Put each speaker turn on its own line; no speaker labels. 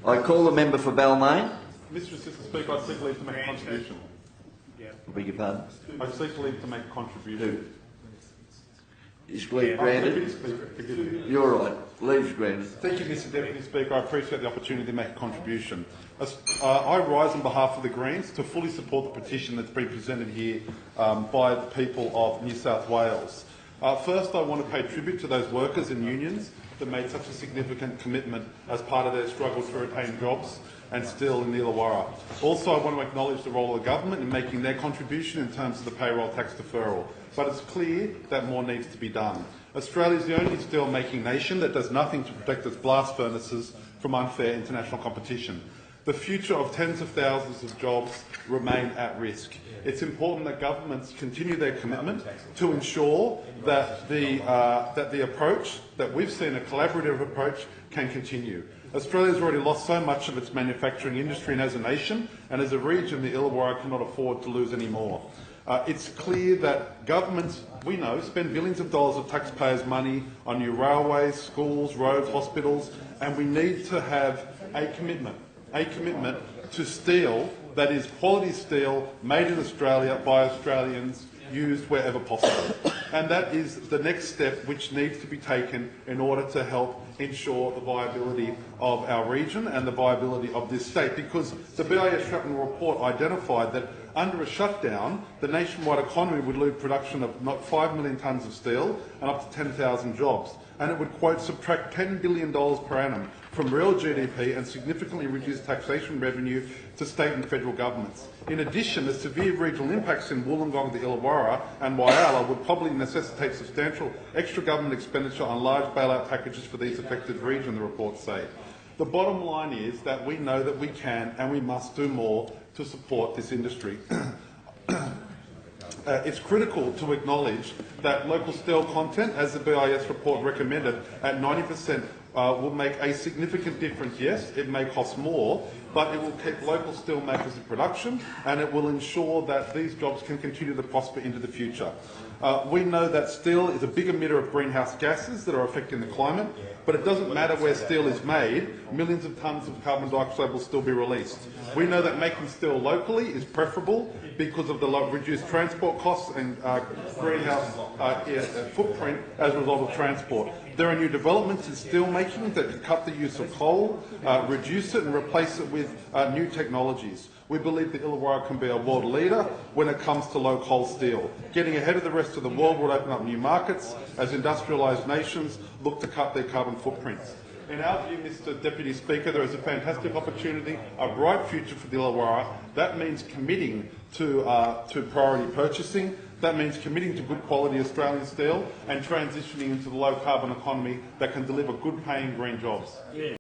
I call the member for Balmain.
Mr Assistant Speaker, I seek leave to make a contribution.
I beg your pardon?
I seek leave to make a contribution.
Is leave granted? You're right. Leave's granted.
Thank you, Mr Deputy Speaker. I appreciate the opportunity to make a contribution. I rise on behalf of the Greens to fully support the petition that's been presented here by the people of New South Wales. First, I want to pay tribute to those workers and unions that made such a significant commitment as part of their struggle to retain jobs and steel in the Illawarra. Also, I want to acknowledge the role of the government in making their contribution in terms of the payroll tax deferral. But it's clear that more needs to be done. Australia is the only steel-making nation that does nothing to protect its blast furnaces from unfair international competition. The future of tens of thousands of jobs remain at risk. It's important that governments continue their commitment to ensure that the approach that we've seen, a collaborative approach, can continue. Australia has already lost so much of its manufacturing industry, and as a nation and as a region, the Illawarra cannot afford to lose any more. It's clear that governments, we know, spend billions of dollars of taxpayers' money on new railways, schools, roads, hospitals, and we need to have a commitment to steel that is quality steel, made in Australia by Australians, used wherever possible. And that is the next step which needs to be taken in order to help ensure the viability of our region and the viability of this state, because the BIS Shrapnel report identified that under a shutdown, the nationwide economy would lose production of not 5 million tonnes of steel and up to 10,000 jobs. And it would, quote, subtract $10 billion per annum from real GDP and significantly reduce taxation revenue to state and federal governments. In addition, the severe regional impacts in Wollongong, the Illawarra and Whyalla would probably necessitate substantial extra government expenditure on large bailout packages for these affected regions, the reports say. The bottom line is that we know that we can and we must do more to support this industry. It's critical to acknowledge that local steel content, as the BIS report recommended, at 90% will make a significant difference. Yes, it may cost more, but it will keep local steel makers in production and it will ensure that these jobs can continue to prosper into the future. We know that steel is a big emitter of greenhouse gases that are affecting the climate, but it doesn't matter where steel is made, millions of tonnes of carbon dioxide will still be released. We know that making steel locally is preferable because of the reduced transport costs and greenhouse footprint as a result of transport. There are new developments in steel making that can cut the use of coal, reduce it and replace it with new technologies. We believe the Illawarra can be a world leader when it comes to low coal steel. Getting ahead of the rest of the world will open up new markets as industrialised nations look to cut their carbon footprints. In our view, Mr Deputy Speaker, there is a fantastic opportunity, a bright future for the Illawarra. That means committing to priority purchasing. That means committing to good quality Australian steel and transitioning into the low carbon economy that can deliver good paying green jobs.